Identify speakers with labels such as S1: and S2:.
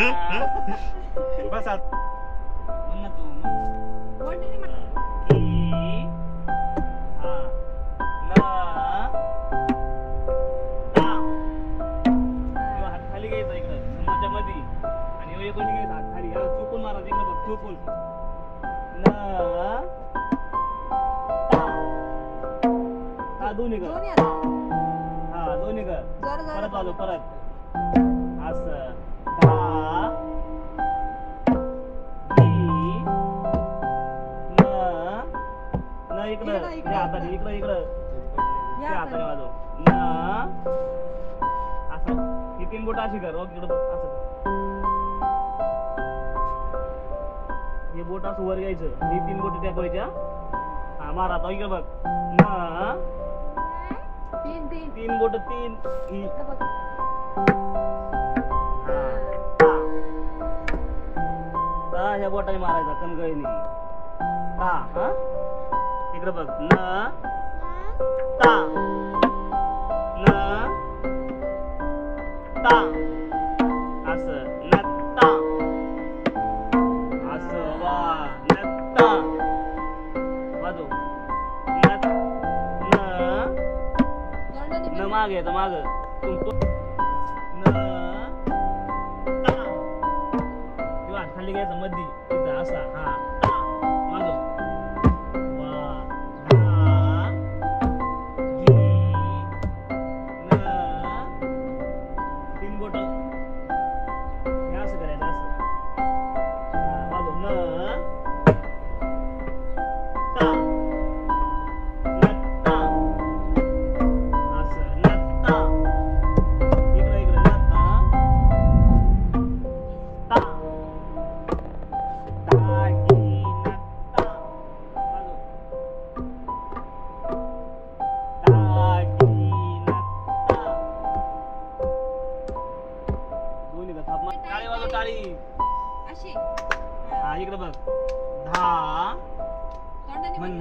S1: बस आता म्हण ना तू हात खाली घ्यायचा इकडं माझ्या मध्ये आणि कोणी घ्यायचा हात खाली चुकून मारा इकडं बघ चुकून दोन्ही कर हा दोन्ही कर परत वाजव परत असं इकडं हाताने इकडं इकडं हाताने वाजव न असं ही 3 बोट अशी कर इकडं असं हे बोट असं वर घ्यायचं ही 3 बोट टाकायच्या हा मारा आता इकडं बघ न 3 बोट 3 ही ह्या बोटाने मारायचा कणगळीने हा इकडे बघ न ता न ता असं नत्ता असं वा नत्ता वाजव न मागे येतं माग न ता किंवा खाली घ्यायचं मध्ये इथं असा हा वाजव इकडे बघ धा म्हण